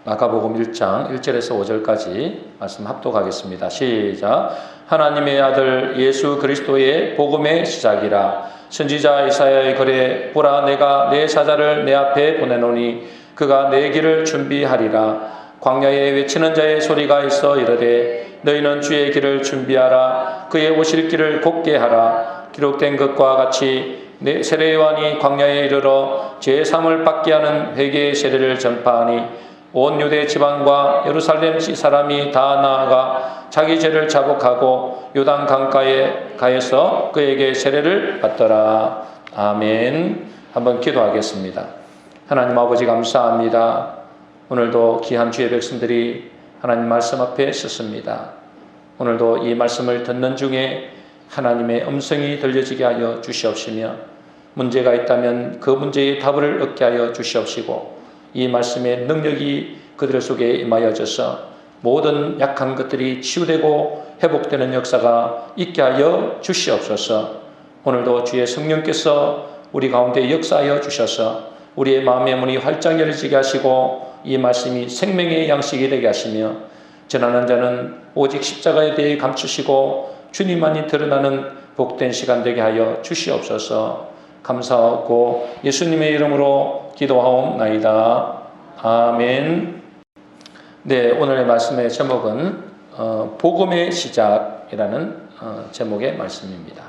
마가복음 1장 1절에서 5절까지 말씀 합독하겠습니다. 시작. 하나님의 아들 예수 그리스도의 복음의 시작이라. 선지자 이사야의 글에 보라 내가 내 사자를 내 앞에 보내노니 그가 내 길을 준비하리라. 광야에 외치는 자의 소리가 있어 이르되 너희는 주의 길을 준비하라. 그의 오실 길을 곧게 하라. 기록된 것과 같이 세례 요한이 광야에 이르러 제3을 받게 하는 회개의 세례를 전파하니 온 유대 지방과 예루살렘 사람이 다 나아가 자기 죄를 자복하고 요단 강가에 가에서 그에게 세례를 받더라. 아멘. 한번 기도하겠습니다. 하나님 아버지 감사합니다. 오늘도 귀한 주의 백성들이 하나님 말씀 앞에 섰습니다. 오늘도 이 말씀을 듣는 중에 하나님의 음성이 들려지게 하여 주시옵시며 문제가 있다면 그 문제의 답을 얻게 하여 주시옵시고 이 말씀의 능력이 그들 속에 임하여져서 모든 약한 것들이 치유되고 회복되는 역사가 있게 하여 주시옵소서. 오늘도 주의 성령께서 우리 가운데 역사하여 주셔서 우리의 마음의 문이 활짝 열리게 하시고 이 말씀이 생명의 양식이 되게 하시며 전하는 자는 오직 십자가에 대해 감추시고 주님만이 드러나는 복된 시간 되게 하여 주시옵소서. 감사하고 예수님의 이름으로 기도하옵나이다. 아멘. 네, 오늘의 말씀의 제목은 복음의 시작이라는 제목의 말씀입니다.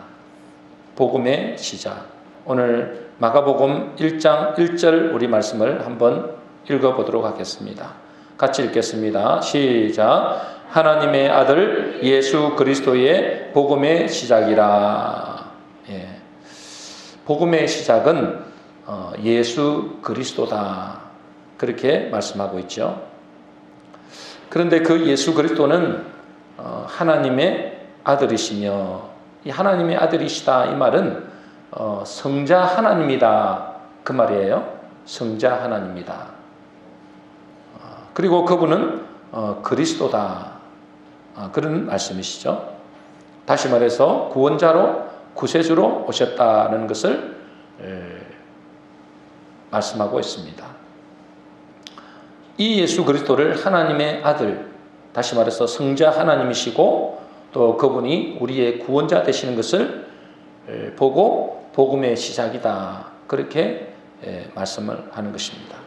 복음의 시작. 오늘 마가복음 1장 1절 우리 말씀을 한번 읽어보도록 하겠습니다. 같이 읽겠습니다. 시작. 하나님의 아들 예수 그리스도의 복음의 시작이라. 예. 복음의 시작은 예수 그리스도다. 그렇게 말씀하고 있죠. 그런데 그 예수 그리스도는 하나님의 아들이시며 이 하나님의 아들이시다 이 말은 성자 하나님이다 그 말이에요. 성자 하나님이다. 그리고 그분은 그리스도다 그런 말씀이시죠. 다시 말해서 구원자로 구세주로 오셨다는 것을 말씀하고 있습니다. 이 예수 그리스도를 하나님의 아들, 다시 말해서 성자 하나님이시고 또 그분이 우리의 구원자 되시는 것을 보고 복음의 시작이다 그렇게 말씀을 하는 것입니다.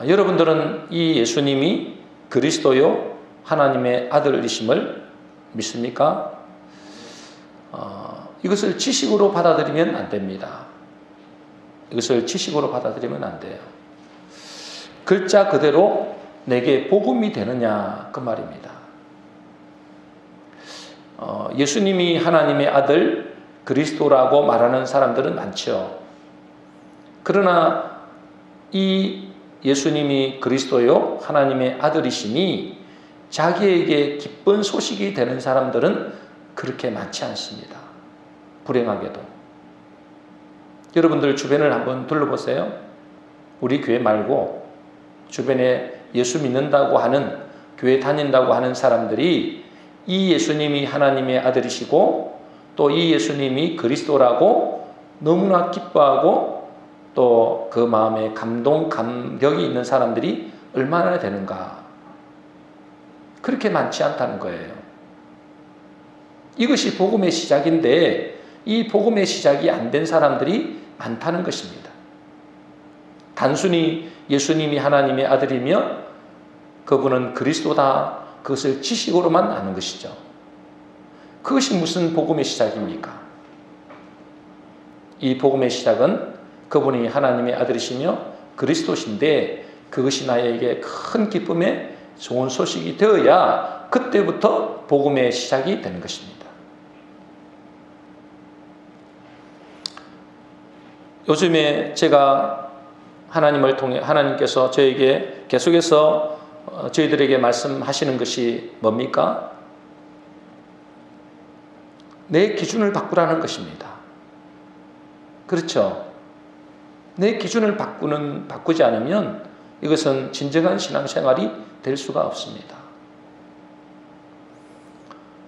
여러분들은 이 예수님이 그리스도요 하나님의 아들이심을 믿습니까? 이것을 지식으로 받아들이면 안 됩니다. 이것을 지식으로 받아들이면 안 돼요. 글자 그대로 내게 복음이 되느냐 그 말입니다. 예수님이 하나님의 아들 그리스도라고 말하는 사람들은 많죠. 그러나 이 예수님이 그리스도요 하나님의 아들이시니 자기에게 기쁜 소식이 되는 사람들은 그렇게 많지 않습니다. 불행하게도. 여러분들 주변을 한번 둘러보세요. 우리 교회 말고 주변에 예수 믿는다고 하는 교회 다닌다고 하는 사람들이 이 예수님이 하나님의 아들이시고 또 이 예수님이 그리스도라고 너무나 기뻐하고 또 그 마음에 감격이 있는 사람들이 얼마나 되는가. 그렇게 많지 않다는 거예요. 이것이 복음의 시작인데 이 복음의 시작이 안 된 사람들이 많다는 것입니다. 단순히 예수님이 하나님의 아들이며 그분은 그리스도다 그것을 지식으로만 아는 것이죠. 그것이 무슨 복음의 시작입니까? 이 복음의 시작은 그분이 하나님의 아들이시며 그리스도신데 그것이 나에게 큰 기쁨의 좋은 소식이 되어야 그때부터 복음의 시작이 되는 것입니다. 요즘에 제가 하나님을 통해 하나님께서 저에게 계속해서 저희들에게 말씀하시는 것이 뭡니까? 내 기준을 바꾸라는 것입니다. 그렇죠? 내 기준을 바꾸지 않으면 이것은 진정한 신앙생활이 될 수가 없습니다.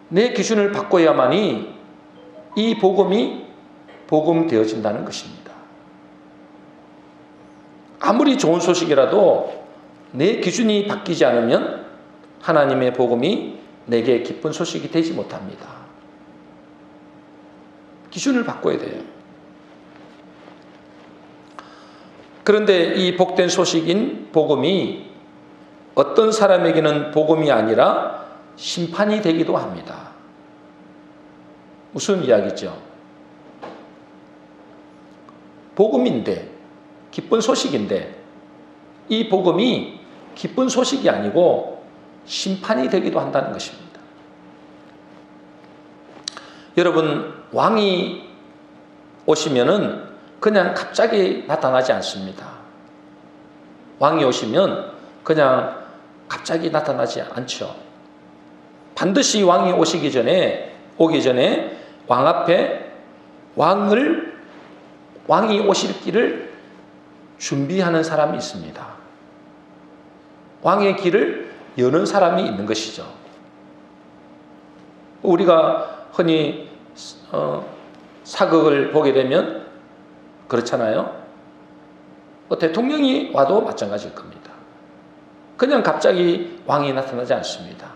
내 기준을 바꿔야만이 이 복음이 복음되어진다는 것입니다. 아무리 좋은 소식이라도 내 기준이 바뀌지 않으면 하나님의 복음이 내게 기쁜 소식이 되지 못합니다. 기준을 바꿔야 돼요. 그런데 이 복된 소식인 복음이 어떤 사람에게는 복음이 아니라 심판이 되기도 합니다. 무슨 이야기죠? 복음인데, 기쁜 소식인데, 이 복음이 기쁜 소식이 아니고 심판이 되기도 한다는 것입니다. 여러분, 왕이 오시면은 그냥 갑자기 나타나지 않습니다. 왕이 오시면 그냥 갑자기 나타나지 않죠. 반드시 왕이 오기 전에 왕 앞에 왕이 오실 길을 준비하는 사람이 있습니다. 왕의 길을 여는 사람이 있는 것이죠. 우리가 흔히 사극을 보게 되면 그렇잖아요. 대통령이 와도 마찬가지일 겁니다. 그냥 갑자기 왕이 나타나지 않습니다.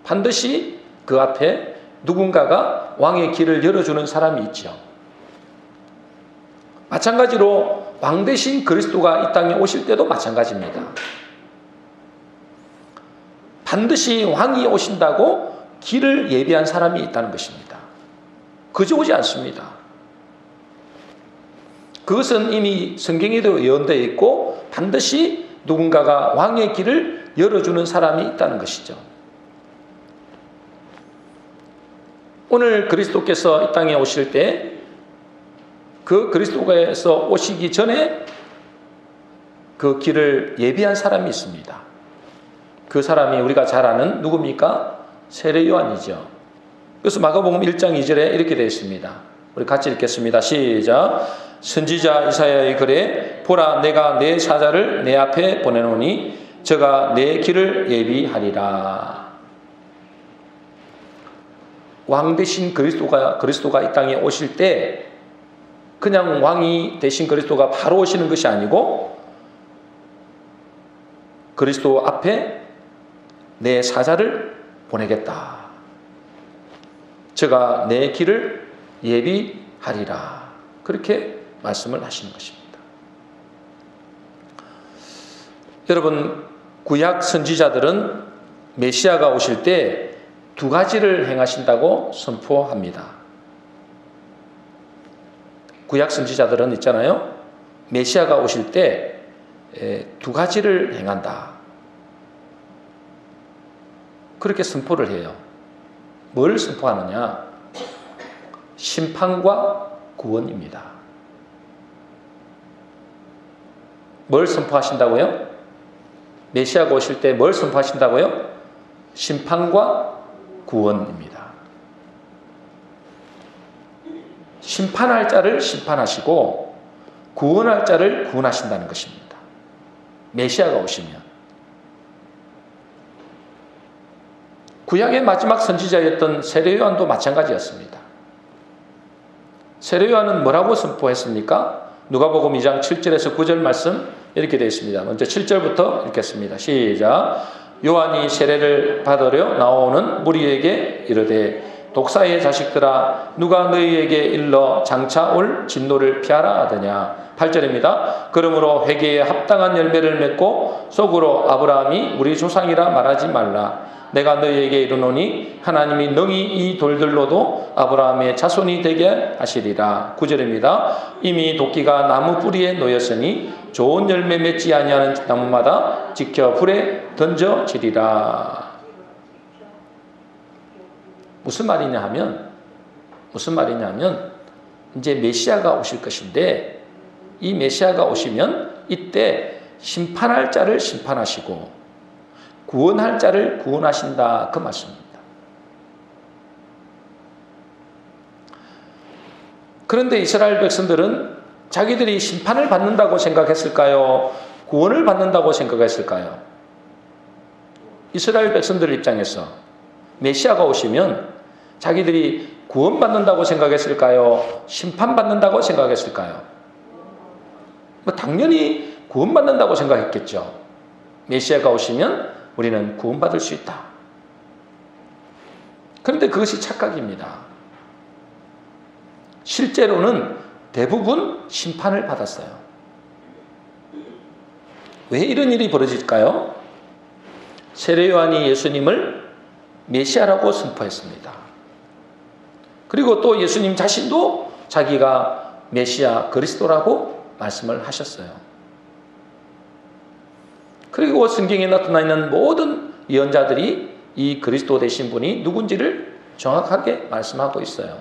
반드시 그 앞에 누군가가 왕의 길을 열어주는 사람이 있죠. 마찬가지로 왕 대신 그리스도가 이 땅에 오실 때도 마찬가지입니다. 반드시 왕이 오신다고 길을 예비한 사람이 있다는 것입니다. 그저 오지 않습니다. 그것은 이미 성경에도 예언되어 있고 반드시 누군가가 왕의 길을 열어주는 사람이 있다는 것이죠. 오늘 그리스도께서 이 땅에 오실 때 그 그리스도께서 오시기 전에 그 길을 예비한 사람이 있습니다. 그 사람이 우리가 잘 아는 누굽니까? 세례 요한이죠. 그래서 마가복음 1장 2절에 이렇게 되어 있습니다. 우리 같이 읽겠습니다. 시작. 선지자 이사야의 글에 보라 내가 내 사자를 내 앞에 보내노니 저가 내 길을 예비하리라. 왕 대신 그리스도가 이 땅에 오실 때 그냥 왕이 대신 그리스도가 바로 오시는 것이 아니고 그리스도 앞에 내 사자를 보내겠다. 제가 내 길을 예비하리라. 그렇게 말씀을 하시는 것입니다. 여러분, 구약 선지자들은 메시아가 오실 때 두 가지를 행하신다고 선포합니다. 구약 선지자들은 있잖아요. 메시아가 오실 때 두 가지를 행한다. 그렇게 선포를 해요. 뭘 선포하느냐? 심판과 구원입니다. 뭘 선포하신다고요? 메시아가 오실 때 뭘 선포하신다고요? 심판과 구원입니다. 심판할 자를 심판하시고 구원할 자를 구원하신다는 것입니다. 메시아가 오시면. 구약의 마지막 선지자였던 세례 요한도 마찬가지였습니다. 세례 요한은 뭐라고 선포했습니까? 누가복음 2장 7절에서 9절 말씀 이렇게 되어 있습니다. 먼저 7절부터 읽겠습니다. 시작. 요한이 세례를 받으려 나오는 무리에게 이르되 독사의 자식들아 누가 너희에게 일러 장차 올 진노를 피하라 하더냐. 8절입니다. 그러므로 회개에 합당한 열매를 맺고 속으로 아브라함이 우리 조상이라 말하지 말라. 내가 너희에게 이르노니 하나님이 능히 이 돌들로도 아브라함의 자손이 되게 하시리라. 9절입니다. 이미 도끼가 나무 뿌리에 놓였으니 좋은 열매 맺지 아니하는 나무마다 지켜 불에 던져지리라. 무슨 말이냐 하면 이제 메시아가 오실 것인데 이 메시아가 오시면 이때 심판할 자를 심판하시고 구원할 자를 구원하신다. 그 말씀입니다. 그런데 이스라엘 백성들은 자기들이 심판을 받는다고 생각했을까요? 구원을 받는다고 생각했을까요? 이스라엘 백성들 입장에서 메시아가 오시면 자기들이 구원받는다고 생각했을까요? 심판받는다고 생각했을까요? 당연히 구원받는다고 생각했겠죠. 메시아가 오시면 우리는 구원받을 수 있다. 그런데 그것이 착각입니다. 실제로는 대부분 심판을 받았어요. 왜 이런 일이 벌어질까요? 세례 요한이 예수님을 메시아라고 선포했습니다. 그리고 또 예수님 자신도 자기가 메시아 그리스도라고 말씀을 하셨어요. 그리고 성경에 나타나 있는 모든 예언자들이 이 그리스도 되신 분이 누군지를 정확하게 말씀하고 있어요.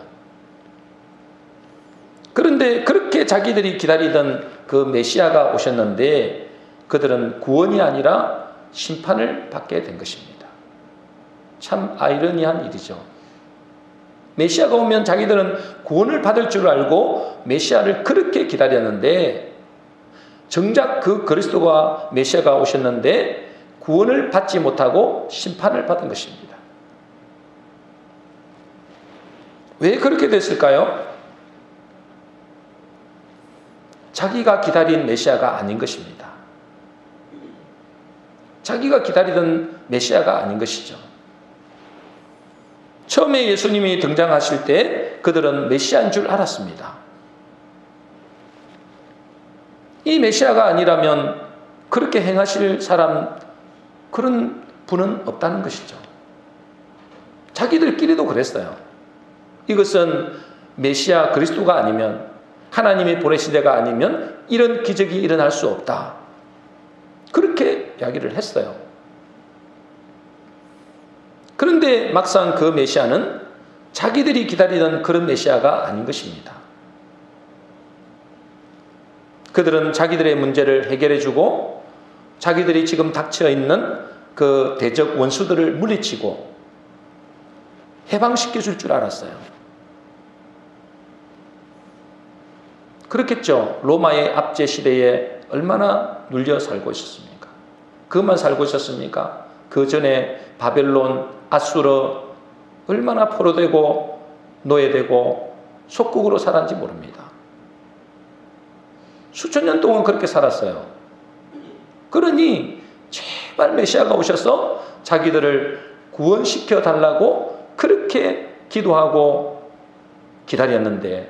그런데 그렇게 자기들이 기다리던 그 메시아가 오셨는데 그들은 구원이 아니라 심판을 받게 된 것입니다. 참 아이러니한 일이죠. 메시아가 오면 자기들은 구원을 받을 줄 알고 메시아를 그렇게 기다렸는데 정작 그 그리스도가 메시아가 오셨는데 구원을 받지 못하고 심판을 받은 것입니다. 왜 그렇게 됐을까요? 자기가 기다린 메시아가 아닌 것입니다. 자기가 기다리던 메시아가 아닌 것이죠. 처음에 예수님이 등장하실 때 그들은 메시아인 줄 알았습니다. 이 메시아가 아니라면 그렇게 행하실 사람, 그런 분은 없다는 것이죠. 자기들끼리도 그랬어요. 이것은 메시아 그리스도가 아니면, 하나님이 보내신 자가 아니면 이런 기적이 일어날 수 없다. 그렇게 이야기를 했어요. 그런데 막상 그 메시아는 자기들이 기다리던 그런 메시아가 아닌 것입니다. 그들은 자기들의 문제를 해결해주고 자기들이 지금 닥쳐있는 그 대적 원수들을 물리치고 해방시켜줄 줄 알았어요. 그렇겠죠. 로마의 압제 시대에 얼마나 눌려 살고 있었습니까? 그것만 살고 있었습니까? 그 전에 바벨론, 아수르 얼마나 포로되고 노예되고 속국으로 살았는지 모릅니다. 수천 년 동안 그렇게 살았어요. 그러니 제발 메시아가 오셔서 자기들을 구원시켜 달라고 그렇게 기도하고 기다렸는데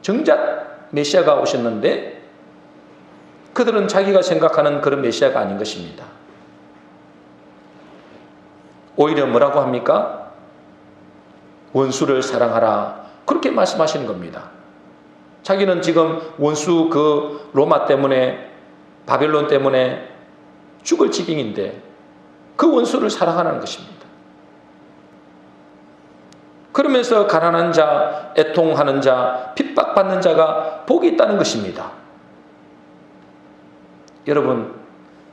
정작 메시아가 오셨는데 그들은 자기가 생각하는 그런 메시아가 아닌 것입니다. 오히려 뭐라고 합니까? 원수를 사랑하라. 그렇게 말씀하시는 겁니다. 자기는 지금 원수 그 로마 때문에, 바벨론 때문에 죽을 지경인데 그 원수를 사랑하는 것입니다. 그러면서 가난한 자, 애통하는 자, 핍박받는 자가 복이 있다는 것입니다. 여러분,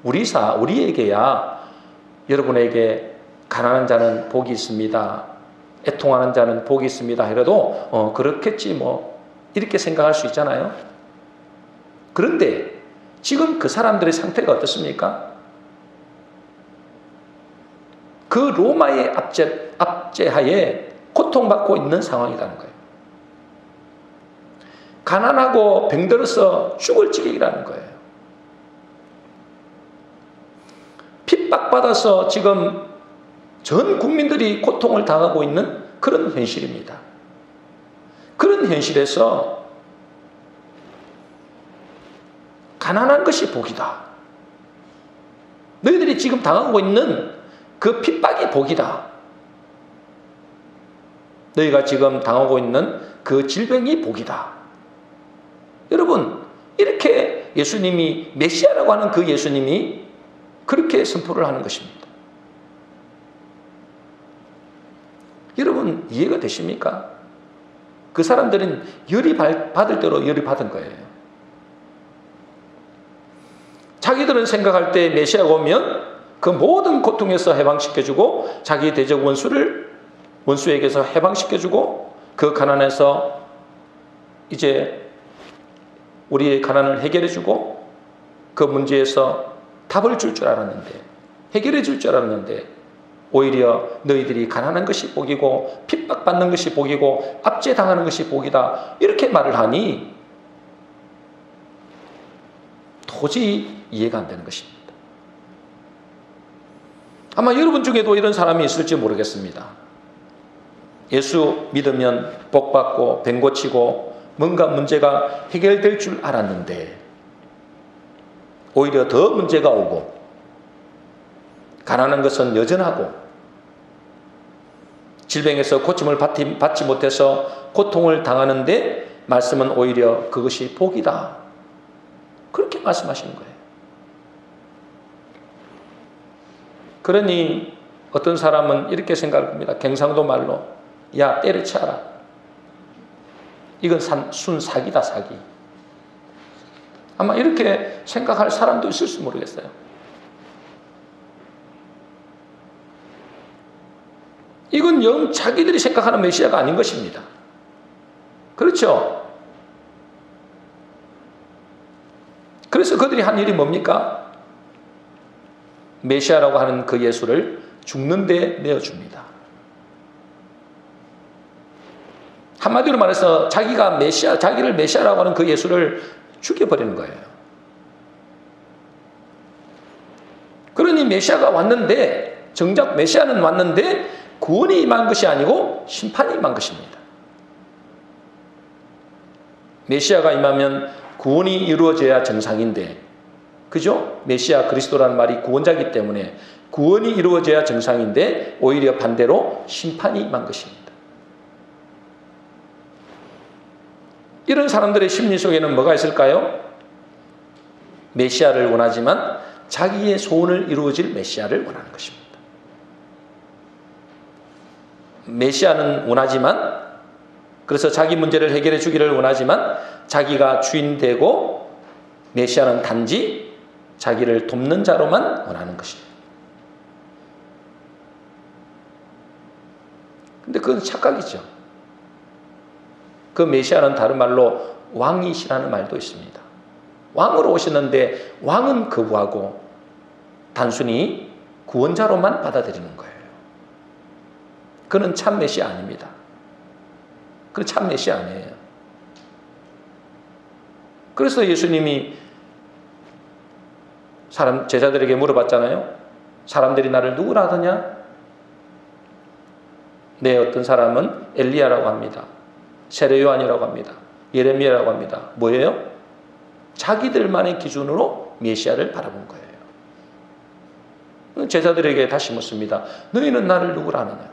우리에게야 여러분에게 가난한 자는 복이 있습니다. 애통하는 자는 복이 있습니다. 해도 그렇겠지 뭐 이렇게 생각할 수 있잖아요. 그런데 지금 그 사람들의 상태가 어떻습니까? 그 로마의 압제하에 고통받고 있는 상황이라는 거예요. 가난하고 병들어서 죽을 지경이라는 거예요. 핍박받아서 지금 전 국민들이 고통을 당하고 있는 그런 현실입니다. 그런 현실에서 가난한 것이 복이다. 너희들이 지금 당하고 있는 그 핍박이 복이다. 너희가 지금 당하고 있는 그 질병이 복이다. 여러분, 이렇게 예수님이, 메시아라고 하는 그 예수님이 그렇게 선포를 하는 것입니다. 여러분, 이해가 되십니까? 그 사람들은 열이 받을 대로 열이 받은 거예요. 자기들은 생각할 때 메시아가 오면 그 모든 고통에서 해방시켜주고 자기 대적 원수에게서 해방시켜주고 그 가난에서 이제 우리의 가난을 해결해주고 그 문제에서 답을 줄 줄 알았는데, 해결해 줄 줄 알았는데 오히려 너희들이 가난한 것이 복이고 핍박받는 것이 복이고 압제당하는 것이 복이다 이렇게 말을 하니 도저히 이해가 안 되는 것입니다. 아마 여러분 중에도 이런 사람이 있을지 모르겠습니다. 예수 믿으면 복받고 병 고치고 뭔가 문제가 해결될 줄 알았는데 오히려 더 문제가 오고 가난한 것은 여전하고 질병에서 고침을 받지 못해서 고통을 당하는데 말씀은 오히려 그것이 복이다. 그렇게 말씀하시는 거예요. 그러니 어떤 사람은 이렇게 생각합니다. 경상도 말로 야 때려쳐라. 이건 순 사기다 사기. 아마 이렇게 생각할 사람도 있을지 모르겠어요. 이건 영 자기들이 생각하는 메시아가 아닌 것입니다. 그렇죠? 그래서 그들이 한 일이 뭡니까? 메시아라고 하는 그 예수를 죽는 데 내어줍니다. 한마디로 말해서 자기를 메시아라고 하는 그 예수를 죽여버리는 거예요. 그러니 메시아가 왔는데, 정작 메시아는 왔는데 구원이 임한 것이 아니고 심판이 임한 것입니다. 메시아가 임하면 구원이 이루어져야 정상인데, 그죠? 메시아 그리스도라는 말이 구원자이기 때문에 구원이 이루어져야 정상인데 오히려 반대로 심판이 임한 것입니다. 이런 사람들의 심리 속에는 뭐가 있을까요? 메시아를 원하지만 자기의 소원을 이루어질 메시아를 원하는 것입니다. 메시아는 원하지만, 그래서 자기 문제를 해결해 주기를 원하지만 자기가 주인 되고 메시아는 단지 자기를 돕는 자로만 원하는 것입니다. 근데 그건 착각이죠. 그 메시아는 다른 말로 왕이시라는 말도 있습니다. 왕으로 오셨는데 왕은 거부하고 단순히 구원자로만 받아들이는 거예요. 그는 참 메시아 아닙니다. 그는 참 메시아 아니에요. 그래서 예수님이 제자들에게 물어봤잖아요. 사람들이 나를 누구라 하더냐? 네, 어떤 사람은 엘리야라고 합니다. 세례 요한이라고 합니다. 예레미야라고 합니다. 뭐예요? 자기들만의 기준으로 메시아를 바라본 거예요. 제자들에게 다시 묻습니다. 너희는 나를 누구라 하느냐?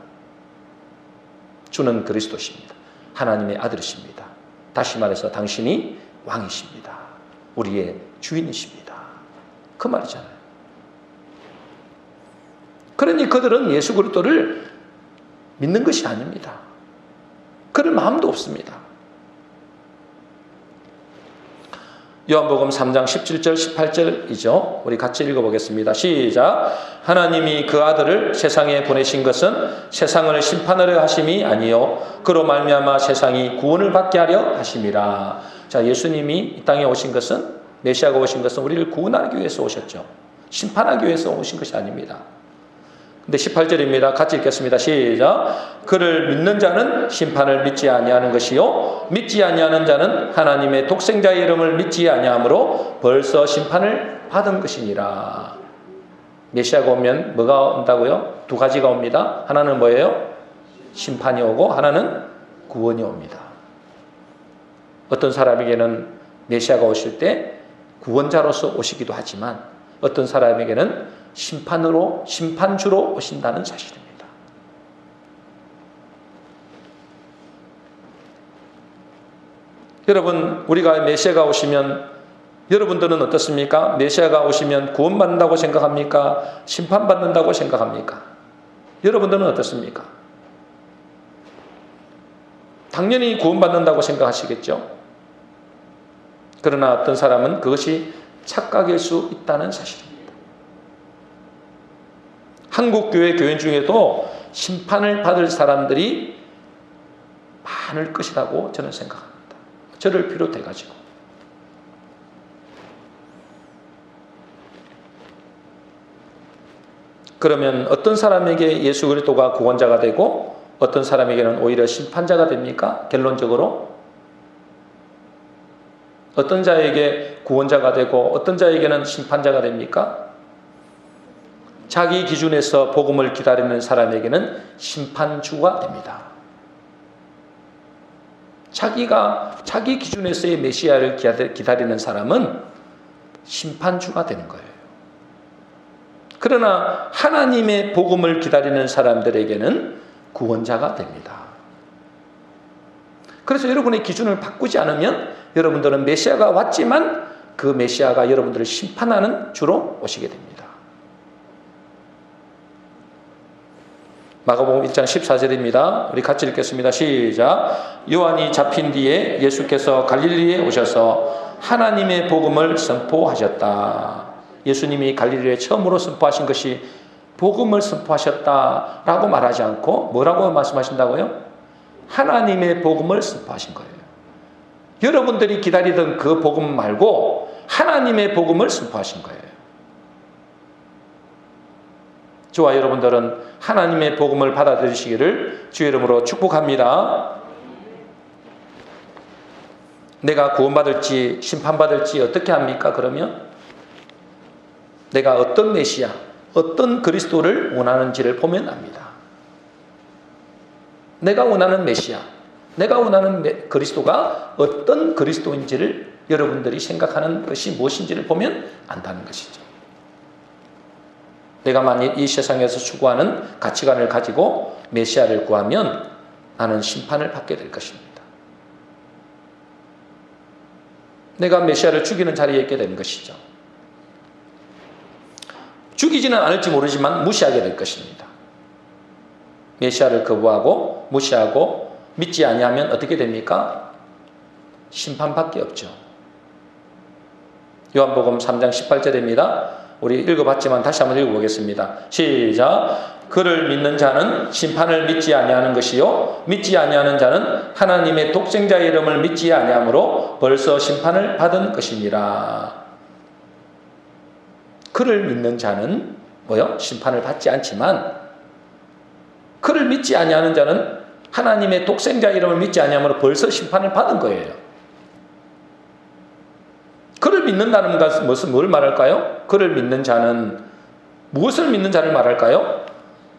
주는 그리스도십니다. 하나님의 아들이십니다. 다시 말해서 당신이 왕이십니다. 우리의 주인이십니다. 그 말이잖아요. 그러니 그들은 예수 그리스도를 믿는 것이 아닙니다. 그럴 마음도 없습니다. 요한복음 3장 17절 18절이죠. 우리 같이 읽어보겠습니다. 시작. 하나님이 그 아들을 세상에 보내신 것은 세상을 심판하려 하심이 아니요 그로 말미암아 세상이 구원을 받게 하려 하심이라. 자, 예수님이 이 땅에 오신 것은, 메시아가 오신 것은 우리를 구원하기 위해서 오셨죠. 심판하기 위해서 오신 것이 아닙니다. 근데 18절입니다. 같이 읽겠습니다. 시작. 그를 믿는 자는 심판을 믿지 아니하는 것이요 믿지 아니하는 자는 하나님의 독생자의 이름을 믿지 아니하므로 벌써 심판을 받은 것이니라. 메시아가 오면 뭐가 온다고요? 두 가지가 옵니다. 하나는 뭐예요? 심판이 오고 하나는 구원이 옵니다. 어떤 사람에게는 메시아가 오실 때 구원자로서 오시기도 하지만 어떤 사람에게는 심판주로 오신다는 사실입니다. 여러분, 우리가 메시아가 오시면 여러분들은 어떻습니까? 메시아가 오시면 구원받는다고 생각합니까? 심판받는다고 생각합니까? 여러분들은 어떻습니까? 당연히 구원받는다고 생각하시겠죠? 그러나 어떤 사람은 그것이 착각일 수 있다는 사실입니다. 한국교회 교인 중에도 심판을 받을 사람들이 많을 것이라고 저는 생각합니다. 저를 비롯해가지고. 그러면 어떤 사람에게 예수 그리스도가 구원자가 되고 어떤 사람에게는 오히려 심판자가 됩니까? 결론적으로 어떤 자에게 구원자가 되고 어떤 자에게는 심판자가 됩니까? 자기 기준에서 복음을 기다리는 사람에게는 심판주가 됩니다. 자기 기준에서의 메시아를 기다리는 사람은 심판주가 되는 거예요. 그러나 하나님의 복음을 기다리는 사람들에게는 구원자가 됩니다. 그래서 여러분의 기준을 바꾸지 않으면 여러분들은 메시아가 왔지만 그 메시아가 여러분들을 심판하는 주로 오시게 됩니다. 마가복음 1장 14절입니다. 우리 같이 읽겠습니다. 시작. 요한이 잡힌 뒤에 예수께서 갈릴리에 오셔서 하나님의 복음을 선포하셨다. 예수님이 갈릴리에 처음으로 선포하신 것이 복음을 선포하셨다라고 말하지 않고 뭐라고 말씀하신다고요? 하나님의 복음을 선포하신 거예요. 여러분들이 기다리던 그 복음 말고 하나님의 복음을 선포하신 거예요. 저와 여러분들은 하나님의 복음을 받아들이시기를 주의 이름으로 축복합니다. 내가 구원받을지 심판받을지 어떻게 합니까? 그러면 내가 어떤 메시아, 어떤 그리스도를 원하는지를 보면 압니다. 내가 원하는 메시아, 내가 원하는 그리스도가 어떤 그리스도인지를 여러분들이 생각하는 것이 무엇인지를 보면 안다는 것이죠. 내가 만일 이 세상에서 추구하는 가치관을 가지고 메시아를 구하면 나는 심판을 받게 될 것입니다. 내가 메시아를 죽이는 자리에 있게 되는 것이죠. 죽이지는 않을지 모르지만 무시하게 될 것입니다. 메시아를 거부하고 무시하고 믿지 아니하면 어떻게 됩니까? 심판밖에 없죠. 요한복음 3장 18절입니다. 우리 읽어봤지만 다시 한번 읽어보겠습니다. 시작. 그를 믿는 자는 심판을 믿지 아니하는 것이요 믿지 아니하는 자는 하나님의 독생자의 이름을 믿지 아니하므로 벌써 심판을 받은 것이니라. 그를 믿는 자는 뭐요? 심판을 받지 않지만 그를 믿지 아니하는 자는 하나님의 독생자의 이름을 믿지 아니하므로 벌써 심판을 받은 거예요. 그를 믿는다는 것은 뭘 말할까요? 그를 믿는 자는 무엇을 믿는 자를 말할까요?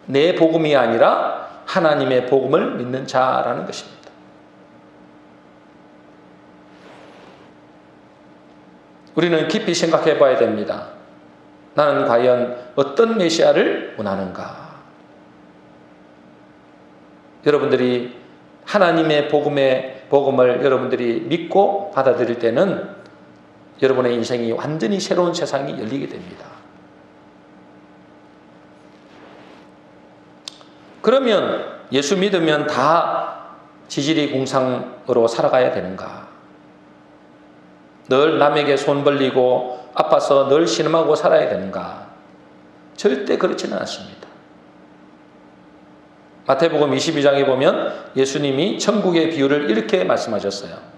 내 복음이 아니라 하나님의 복음을 믿는 자라는 것입니다. 우리는 깊이 생각해 봐야 됩니다. 나는 과연 어떤 메시아를 원하는가? 여러분들이 하나님의 복음을 여러분들이 믿고 받아들일 때는 여러분의 인생이 완전히 새로운 세상이 열리게 됩니다. 그러면 예수 믿으면 다 지지리 공상으로 살아가야 되는가? 늘 남에게 손 벌리고 아파서 늘 신음하고 살아야 되는가? 절대 그렇지는 않습니다. 마태복음 22장에 보면 예수님이 천국의 비유를 이렇게 말씀하셨어요.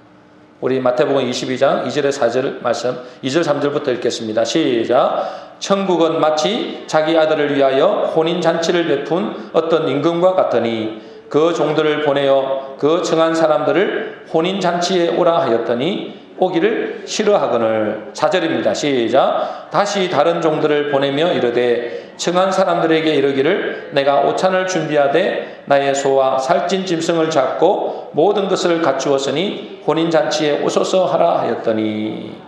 우리 마태복음 22장 2절에 4절 말씀 2절 3절부터 읽겠습니다. 시작. 천국은 마치 자기 아들을 위하여 혼인잔치를 베푼 어떤 임금과 같으니 그 종들을 보내어 그 청한 사람들을 혼인잔치에 오라 하였더니 오기를 싫어하거늘. 4절입니다. 시작. 다시 다른 종들을 보내며 이르되 청한 사람들에게 이르기를 내가 오찬을 준비하되 나의 소와 살찐 짐승을 잡고 모든 것을 갖추었으니 혼인잔치에 오소서 하라 하였더니.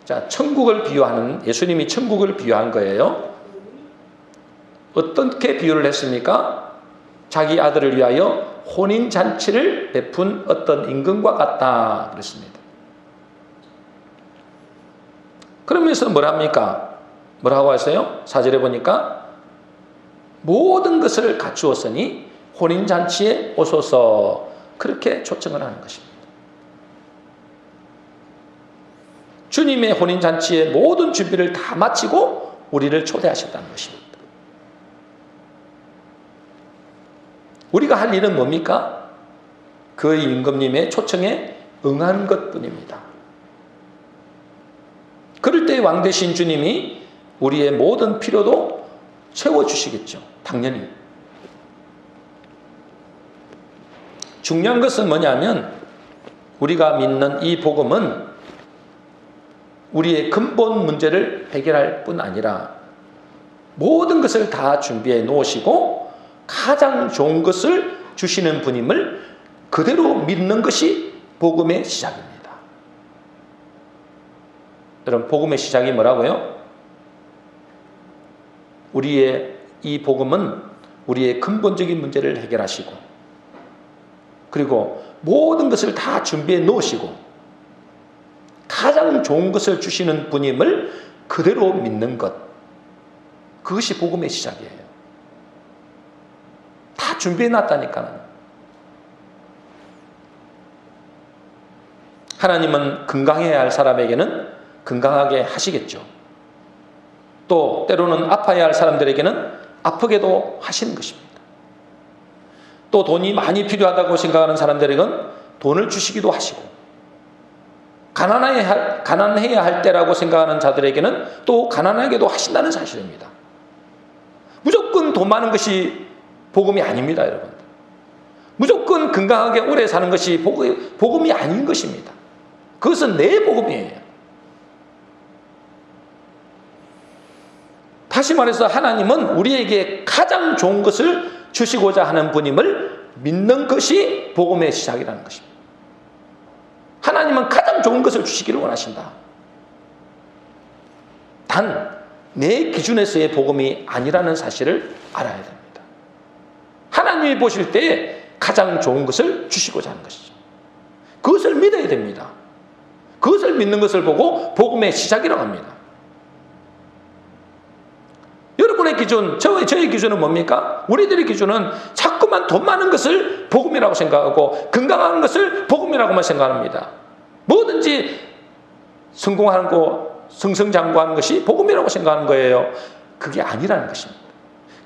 자, 천국을 비유하는, 예수님이 천국을 비유한 거예요. 어떻게 비유를 했습니까? 자기 아들을 위하여 혼인잔치를 베푼 어떤 임금과 같다 그랬습니다. 그러면서 뭐랍니까? 뭐라고 하세요? 4절에 보니까 모든 것을 갖추었으니 혼인잔치에 오소서, 그렇게 초청을 하는 것입니다. 주님의 혼인잔치의 모든 준비를 다 마치고 우리를 초대하셨다는 것입니다. 우리가 할 일은 뭡니까? 그 임금님의 초청에 응하는 것뿐입니다. 그럴 때 왕 되신 주님이 우리의 모든 필요도 채워주시겠죠. 당연히. 중요한 것은 뭐냐면 우리가 믿는 이 복음은 우리의 근본 문제를 해결할 뿐 아니라 모든 것을 다 준비해 놓으시고 가장 좋은 것을 주시는 분임을 그대로 믿는 것이 복음의 시작입니다. 여러분, 복음의 시작이 뭐라고요? 우리의 이 복음은 우리의 근본적인 문제를 해결하시고, 그리고 모든 것을 다 준비해 놓으시고 가장 좋은 것을 주시는 분임을 그대로 믿는 것, 그것이 복음의 시작이에요. 다 준비해 놨다니까요. 하나님은 건강해야 할 사람에게는 건강하게 하시겠죠. 또 때로는 아파야 할 사람들에게는 아프게도 하시는 것입니다. 또 돈이 많이 필요하다고 생각하는 사람들에게는 돈을 주시기도 하시고, 가난해야 할 때라고 생각하는 자들에게는 또 가난하게도 하신다는 사실입니다. 무조건 돈 많은 것이 복음이 아닙니다, 여러분. 무조건 건강하게 오래 사는 것이 복음이 아닌 것입니다. 그것은 내 복음이에요. 다시 말해서 하나님은 우리에게 가장 좋은 것을 주시고자 하는 분임을 믿는 것이 복음의 시작이라는 것입니다. 하나님은 가장 좋은 것을 주시기를 원하신다. 단, 내 기준에서의 복음이 아니라는 사실을 알아야 됩니다. 하나님이 보실 때 가장 좋은 것을 주시고자 하는 것이죠. 그것을 믿어야 됩니다. 그것을 믿는 것을 보고 복음의 시작이라고 합니다. 여러분의 기준, 저의 기준은 뭡니까? 우리들의 기준은 자꾸만 돈 많은 것을 복음이라고 생각하고 건강한 것을 복음이라고만 생각합니다. 뭐든지 성공하는 거, 승승장구하는 것이 복음이라고 생각하는 거예요. 그게 아니라는 것입니다.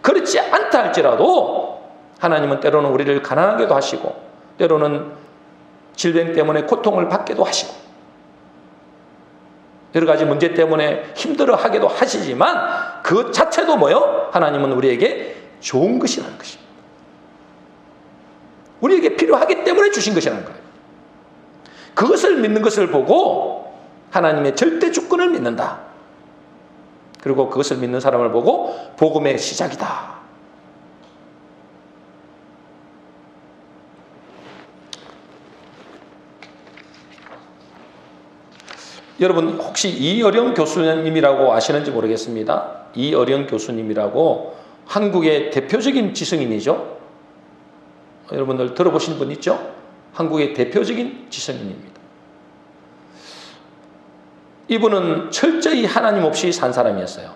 그렇지 않다 할지라도 하나님은 때로는 우리를 가난하게도 하시고, 때로는 질병 때문에 고통을 받게도 하시고, 여러 가지 문제 때문에 힘들어하게도 하시지만 그 자체도 뭐요? 하나님은 우리에게 좋은 것이라는 것입니다. 우리에게 필요하기 때문에 주신 것이라는 거예요. 그것을 믿는 것을 보고 하나님의 절대 주권을 믿는다. 그리고 그것을 믿는 사람을 보고 복음의 시작이다. 여러분, 혹시 이어령 교수님이라고 아시는지 모르겠습니다. 이어령 교수님이라고 한국의 대표적인 지성인이죠. 여러분들 들어보신 분 있죠? 한국의 대표적인 지성인입니다. 이분은 철저히 하나님 없이 산 사람이었어요.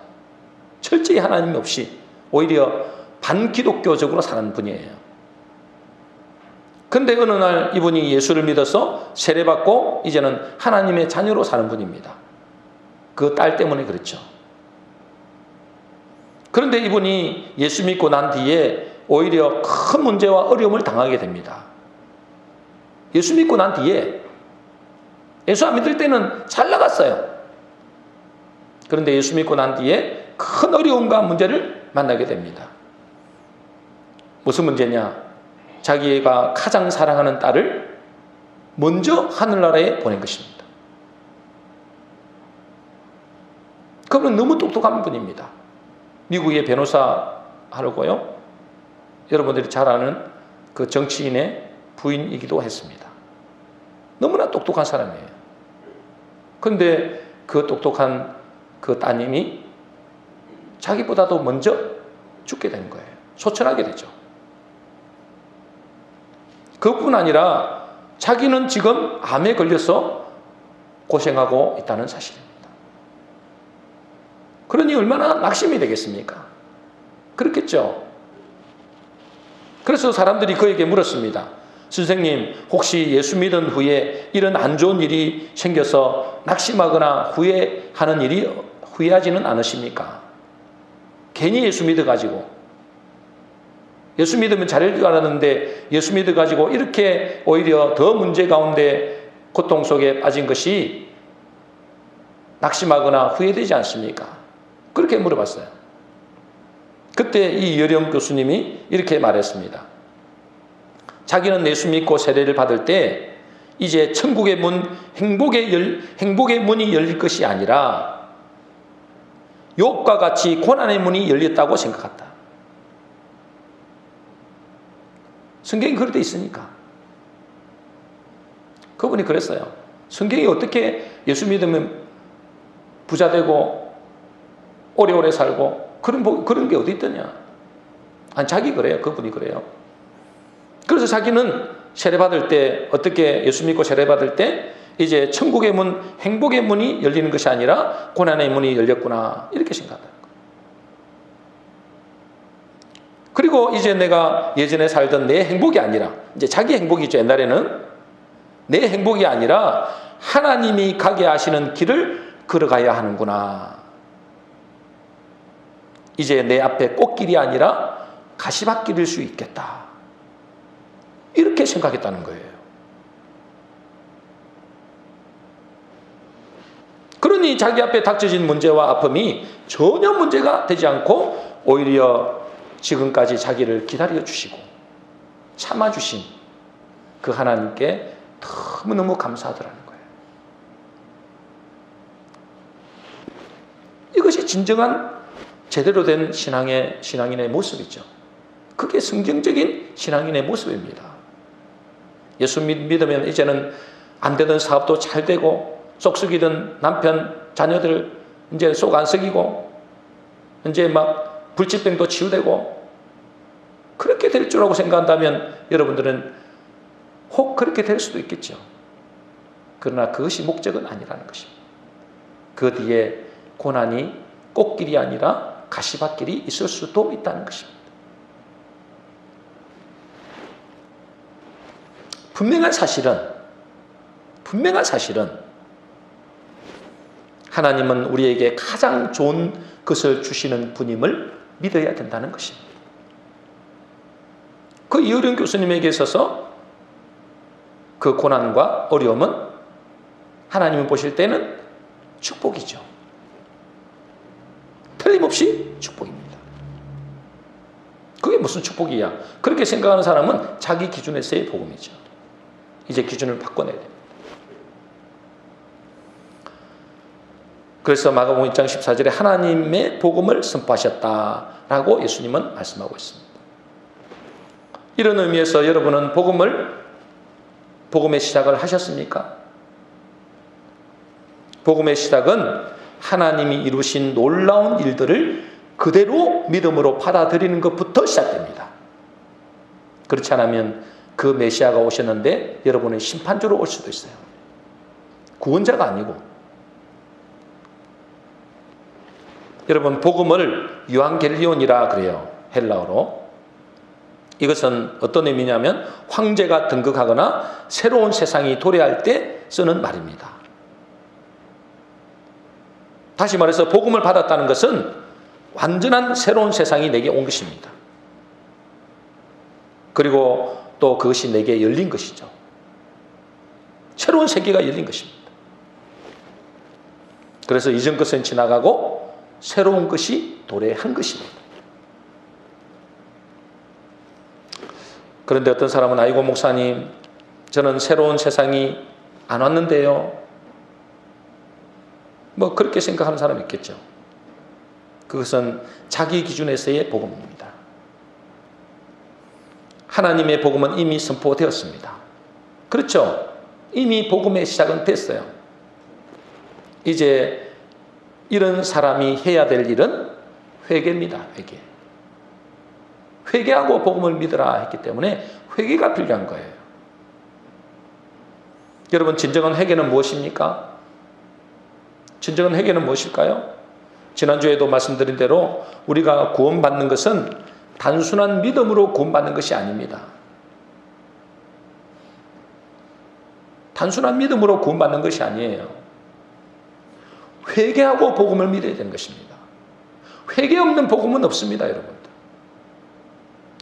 철저히 하나님 없이 오히려 반기독교적으로 사는 분이에요. 그런데 어느 날 이분이 예수를 믿어서 세례받고 이제는 하나님의 자녀로 사는 분입니다. 그 딸 때문에 그렇죠. 그런데 이분이 예수 믿고 난 뒤에 오히려 큰 문제와 어려움을 당하게 됩니다. 예수 믿고 난 뒤에, 예수 안 믿을 때는 잘 나갔어요. 그런데 예수 믿고 난 뒤에 큰 어려움과 문제를 만나게 됩니다. 무슨 문제냐? 자기가 가장 사랑하는 딸을 먼저 하늘나라에 보낸 것입니다. 그분은 너무 똑똑한 분입니다. 미국의 변호사 하고요, 여러분들이 잘 아는 그 정치인의 부인이기도 했습니다. 너무나 똑똑한 사람이에요. 그런데 그 똑똑한 그 따님이 자기보다도 먼저 죽게 된 거예요. 소천하게 되죠. 그뿐 아니라 자기는 지금 암에 걸려서 고생하고 있다는 사실입니다. 그러니 얼마나 낙심이 되겠습니까? 그렇겠죠. 그래서 사람들이 그에게 물었습니다. 선생님, 혹시 예수 믿은 후에 이런 안 좋은 일이 생겨서 낙심하거나 후회하지는 않으십니까? 괜히 예수 믿어가지고, 예수 믿으면 잘할 줄 알았는데 예수 믿어가지고 이렇게 오히려 더 문제 가운데 고통 속에 빠진 것이 낙심하거나 후회되지 않습니까? 그렇게 물어봤어요. 그때 이 이어령 교수님이 이렇게 말했습니다. 자기는 예수 믿고 세례를 받을 때 이제 천국의 문, 행복의 문이 열릴 것이 아니라 욥과 같이 고난의 문이 열렸다고 생각한다. 성경이 그렇게 돼 있으니까. 그분이 그랬어요. 성경이 어떻게 예수 믿으면 부자 되고 오래오래 살고 그런 게 어디 있더냐. 아니, 자기 그래요. 그분이 그래요. 그래서 자기는 세례받을 때, 어떻게 예수 믿고 세례받을 때 이제 천국의 문, 행복의 문이 열리는 것이 아니라 고난의 문이 열렸구나, 이렇게 생각한다. 그리고 이제 내가 예전에 살던 내 행복이 아니라, 이제 자기 행복이죠. 옛날에는 내 행복이 아니라 하나님이 가게 하시는 길을 걸어가야 하는구나. 이제 내 앞에 꽃길이 아니라 가시밭길일 수 있겠다, 이렇게 생각했다는 거예요. 그러니 자기 앞에 닥쳐진 문제와 아픔이 전혀 문제가 되지 않고 오히려 지금까지 자기를 기다려 주시고 참아 주신 그 하나님께 너무너무 감사하더라는 거예요. 이것이 진정한 제대로 된 신앙인의 모습이죠. 그게 성경적인 신앙인의 모습입니다. 예수 믿으면 이제는 안 되던 사업도 잘 되고, 속 썩이던 남편, 자녀들 이제 속 안 썩이고, 이제 막 불치병도 치유되고, 그렇게 될 줄 알고 생각한다면 여러분들은 혹 그렇게 될 수도 있겠죠. 그러나 그것이 목적은 아니라는 것입니다. 그 뒤에 고난이 꽃길이 아니라 가시밭길이 있을 수도 있다는 것입니다. 분명한 사실은 하나님은 우리에게 가장 좋은 것을 주시는 분임을 믿어야 된다는 것입니다. 그 이효령 교수님에게 있어서 그 고난과 어려움은 하나님이 보실 때는 축복이죠. 틀림없이 축복입니다. 그게 무슨 축복이야? 그렇게 생각하는 사람은 자기 기준에서의 복음이죠. 이제 기준을 바꿔내야 됩니다. 그래서 마가복음 1장 14절에 하나님의 복음을 선포하셨다라고 예수님은 말씀하고 있습니다. 이런 의미에서 여러분은 복음의 시작을 하셨습니까? 복음의 시작은 하나님이 이루신 놀라운 일들을 그대로 믿음으로 받아들이는 것부터 시작됩니다. 그렇지 않으면 그 메시아가 오셨는데 여러분은 심판주로 올 수도 있어요. 구원자가 아니고. 여러분, 복음을 유앙겔리온이라 그래요. 헬라어로. 이것은 어떤 의미냐면 황제가 등극하거나 새로운 세상이 도래할 때 쓰는 말입니다. 다시 말해서 복음을 받았다는 것은 완전한 새로운 세상이 내게 온 것입니다. 그리고 또 그것이 내게 열린 것이죠. 새로운 세계가 열린 것입니다. 그래서 이전 것은 지나가고 새로운 것이 도래한 것입니다. 그런데 어떤 사람은 아이고 목사님, 저는 새로운 세상이 안 왔는데요. 뭐 그렇게 생각하는 사람이 있겠죠. 그것은 자기 기준에서의 복음입니다. 하나님의 복음은 이미 선포되었습니다. 그렇죠? 이미 복음의 시작은 됐어요. 이제 이런 사람이 해야 될 일은 회개입니다. 회개하고 복음을 믿으라 했기 때문에 회개가 필요한 거예요. 여러분, 진정한 회개는 무엇입니까? 진정한 회개는 무엇일까요? 지난주에도 말씀드린 대로 우리가 구원받는 것은 단순한 믿음으로 구원받는 것이 아닙니다. 단순한 믿음으로 구원받는 것이 아니에요. 회개하고 복음을 믿어야 되는 것입니다. 회개 없는 복음은 없습니다, 여러분들.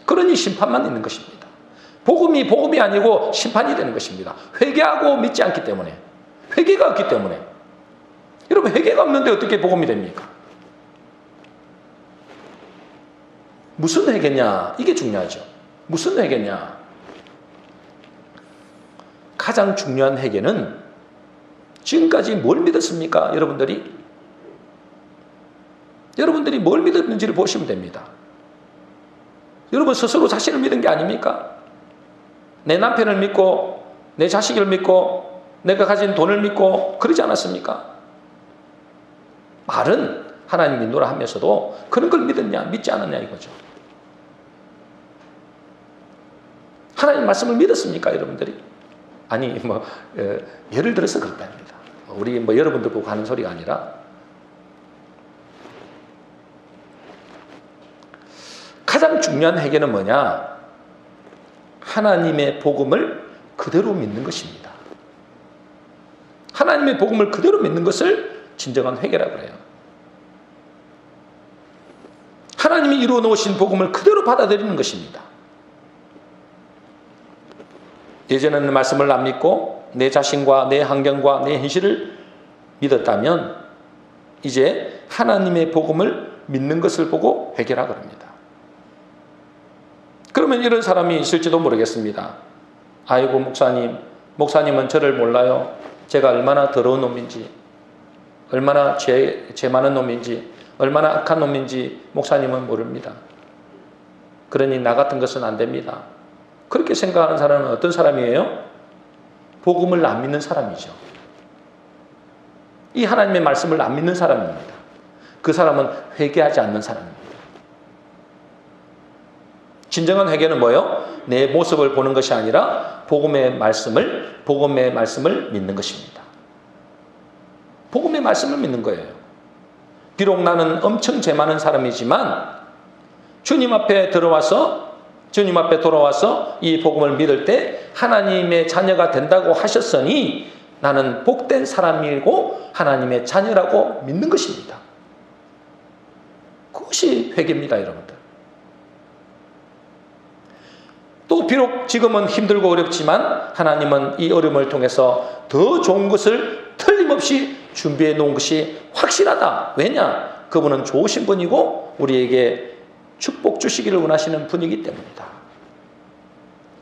그러니 심판만 있는 것입니다. 복음이 아니고 심판이 되는 것입니다. 회개하고 믿지 않기 때문에, 회개가 없기 때문에. 여러분, 회개가 없는데 어떻게 복음이 됩니까? 무슨 회개냐? 이게 중요하죠. 무슨 회개냐? 가장 중요한 회개는 지금까지 뭘 믿었습니까? 여러분들이 여러분들이 뭘 믿었는지를 보시면 됩니다. 여러분 스스로 자신을 믿은 게 아닙니까? 내 남편을 믿고 내 자식을 믿고 내가 가진 돈을 믿고 그러지 않았습니까? 말은 하나님 믿노라 하면서도 그런 걸 믿었냐 믿지 않았냐 이거죠. 하나님 말씀을 믿었습니까 여러분들이? 아니 예를 들어서 그렇답니다. 우리 여러분들 보고 하는 소리가 아니라 가장 중요한 회개는 뭐냐? 하나님의 복음을 그대로 믿는 것입니다. 하나님의 복음을 그대로 믿는 것을 진정한 회개라고 해요. 하나님이 이루어 놓으신 복음을 그대로 받아들이는 것입니다. 예전에는 말씀을 안 믿고 내 자신과 내 환경과 내 현실을 믿었다면 이제 하나님의 복음을 믿는 것을 보고 회개라고 합니다. 그러면 이런 사람이 있을지도 모르겠습니다. 아이고 목사님은 저를 몰라요. 제가 얼마나 더러운 놈인지, 얼마나 죄 많은 놈인지, 얼마나 악한 놈인지 목사님은 모릅니다. 그러니 나 같은 것은 안 됩니다. 그렇게 생각하는 사람은 어떤 사람이에요? 복음을 안 믿는 사람이죠. 이 하나님의 말씀을 안 믿는 사람입니다. 그 사람은 회개하지 않는 사람입니다. 진정한 회개는 뭐예요? 내 모습을 보는 것이 아니라 복음의 말씀을 믿는 것입니다. 복음의 말씀을 믿는 거예요. 비록 나는 엄청 죄 많은 사람이지만 주님 앞에 돌아와서 이 복음을 믿을 때 하나님의 자녀가 된다고 하셨으니 나는 복된 사람이고 하나님의 자녀라고 믿는 것입니다. 그것이 회개입니다, 여러분들. 또 비록 지금은 힘들고 어렵지만 하나님은 이 어려움을 통해서 더 좋은 것을 틀림없이 준비해 놓은 것이 확실하다. 왜냐? 그분은 좋으신 분이고 우리에게 축복 주시기를 원하시는 분이기 때문이다.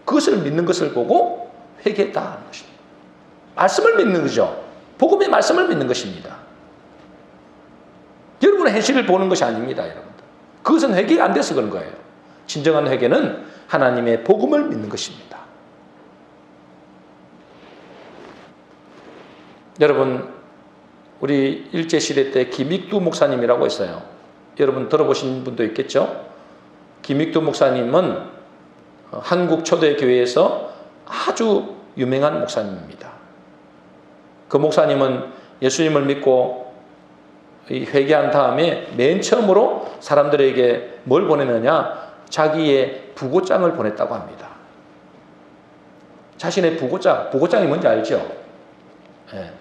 그것을 믿는 것을 보고 회개했다 하는 것입니다. 말씀을 믿는 거죠. 복음의 말씀을 믿는 것입니다. 여러분의 현실을 보는 것이 아닙니다, 여러분들. 그것은 회개가 안 돼서 그런 거예요. 진정한 회개는 하나님의 복음을 믿는 것입니다. 여러분, 우리 일제시대 때 김익두 목사님이라고 있어요. 여러분 들어보신 분도 있겠죠? 김익두 목사님은 한국 초대교회에서 아주 유명한 목사님입니다. 그 목사님은 예수님을 믿고 회개한 다음에 맨 처음으로 사람들에게 뭘 보내느냐? 자기의 부고장을 보냈다고 합니다. 자신의 부고장이 뭔지 알죠? 네.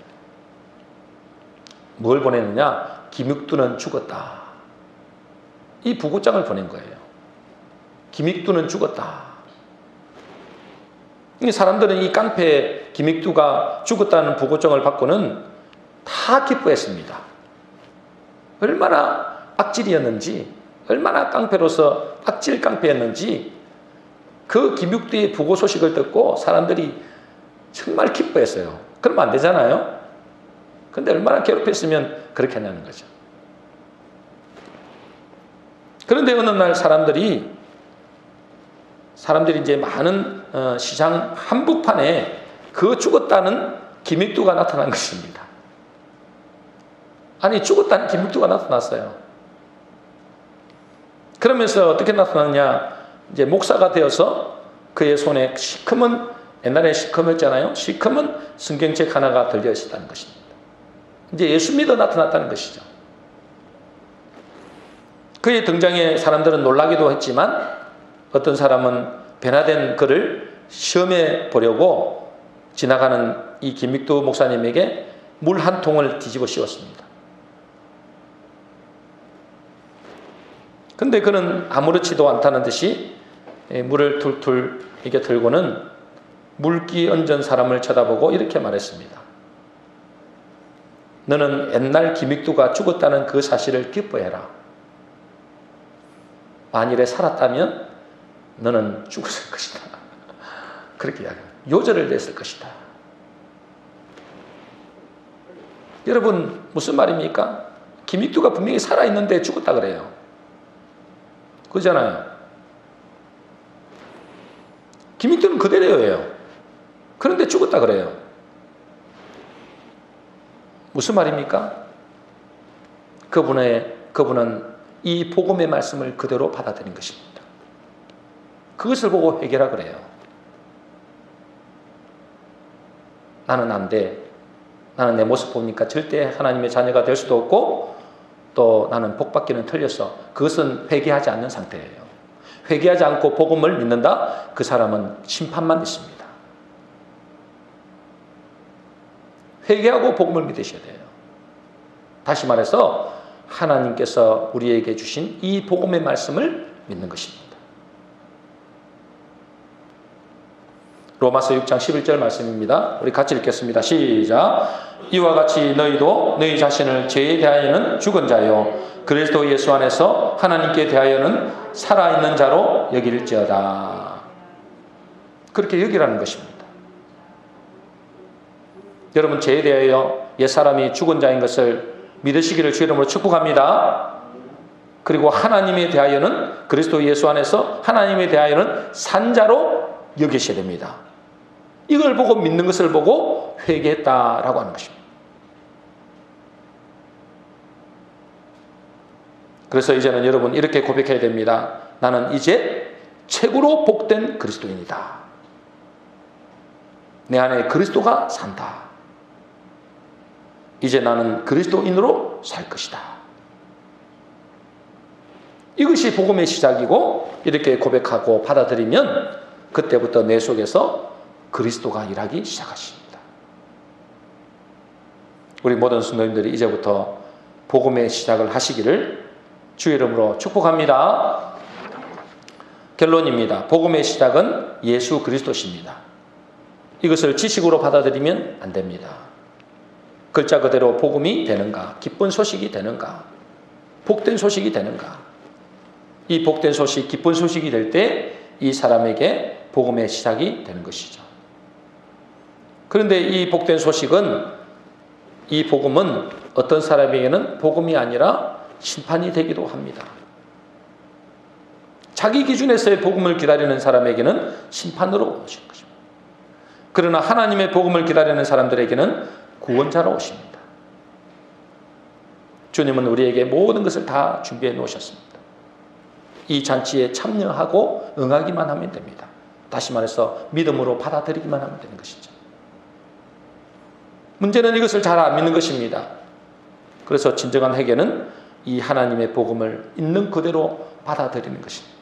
뭘 보내느냐? 김익두는 죽었다. 이 부고장을 보낸 거예요. 김익두는 죽었다. 사람들은 이 깡패 김익두가 죽었다는 부고장을 받고는 다 기뻐했습니다. 얼마나 악질이었는지, 얼마나 깡패로서 악질 깡패였는지 그 김익두의 부고 소식을 듣고 사람들이 정말 기뻐했어요. 그러면 안 되잖아요. 근데 얼마나 괴롭혔으면 그렇게 하냐는 거죠. 그런데 어느 날 사람들이 이제 많은 시장 한복판에 그 죽었다는 김익두가 나타난 것입니다. 아니, 죽었다는 김익두가 나타났어요. 그러면서 어떻게 나타났냐? 이제 목사가 되어서 그의 손에 시커먼, 옛날에 시커맸잖아요. 시커먼 성경책 하나가 들려 있었다는 것입니다. 이제 예수 믿어 나타났다는 것이죠. 그의 등장에 사람들은 놀라기도 했지만 어떤 사람은 변화된 그를 시험해 보려고 지나가는 이 김익두 목사님에게 물 한 통을 뒤집어 씌웠습니다. 근데 그는 아무렇지도 않다는 듯이 물을 툴툴 이렇게 들고는 물기 얹은 사람을 쳐다보고 이렇게 말했습니다. 너는 옛날 김익두가 죽었다는 그 사실을 기뻐해라. 만일에 살았다면 너는 죽었을 것이다. 그렇게 이야기합니다. 요절을 냈을 것이다. 여러분, 무슨 말입니까? 김익두가 분명히 살아있는데 죽었다 그래요. 그러잖아요. 김익두는 그대로예요. 그런데 죽었다 그래요. 무슨 말입니까? 그분은 이 복음의 말씀을 그대로 받아들인 것입니다. 그것을 보고 회개라 그래요. 나는 안 돼. 나는 내 모습 보니까 절대 하나님의 자녀가 될 수도 없고 또 나는 복받기는 틀렸어. 그것은 회개하지 않는 상태예요. 회개하지 않고 복음을 믿는다? 그 사람은 심판만 있습니다. 회개하고 복음을 믿으셔야 돼요. 다시 말해서 하나님께서 우리에게 주신 이 복음의 말씀을 믿는 것입니다. 로마서 6장 11절 말씀입니다. 우리 같이 읽겠습니다. 시작. 이와 같이 너희도 너희 자신을 죄에 대하여는 죽은 자요 그리스도 예수 안에서 하나님께 대하여는 살아있는 자로 여길지어다. 그렇게 여기라는 것입니다. 여러분 죄에 대하여 옛사람이 죽은 자인 것을 믿으시기를 주의 이름으로 축복합니다. 그리고 하나님에 대하여는 그리스도 예수 안에서 하나님에 대하여는 산 자로 여기셔야 됩니다. 이걸 보고 믿는 것을 보고 회개했다라고 하는 것입니다. 그래서 이제는 여러분 이렇게 고백해야 됩니다. 나는 이제 최고로 복된 그리스도인이다. 내 안에 그리스도가 산다. 이제 나는 그리스도인으로 살 것이다. 이것이 복음의 시작이고 이렇게 고백하고 받아들이면 그때부터 내 속에서 그리스도가 일하기 시작하십니다. 우리 모든 성도님들이 이제부터 복음의 시작을 하시기를 주의 이름으로 축복합니다. 결론입니다. 복음의 시작은 예수 그리스도십니다. 이것을 지식으로 받아들이면 안 됩니다. 글자 그대로 복음이 되는가? 기쁜 소식이 되는가? 복된 소식이 되는가? 이 복된 소식, 기쁜 소식이 될 때 이 사람에게 복음의 시작이 되는 것이죠. 그런데 이 복된 소식은, 이 복음은 어떤 사람에게는 복음이 아니라 심판이 되기도 합니다. 자기 기준에서의 복음을 기다리는 사람에게는 심판으로 오신 것입니다. 그러나 하나님의 복음을 기다리는 사람들에게는 구원자로 오십니다. 주님은 우리에게 모든 것을 다 준비해 놓으셨습니다. 이 잔치에 참여하고 응하기만 하면 됩니다. 다시 말해서 믿음으로 받아들이기만 하면 되는 것이죠. 문제는 이것을 잘 안 믿는 것입니다. 그래서 진정한 회개는 이 하나님의 복음을 있는 그대로 받아들이는 것입니다.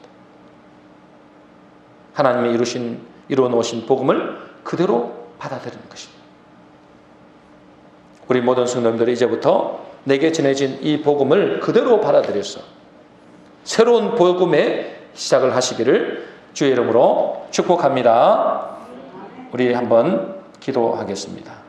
하나님이 이루어 놓으신 복음을 그대로 받아들이는 것입니다. 우리 모든 성도님들이 이제부터 내게 전해진 이 복음을 그대로 받아들여서 새로운 복음의 시작을 하시기를 주의 이름으로 축복합니다. 우리 한번 기도하겠습니다.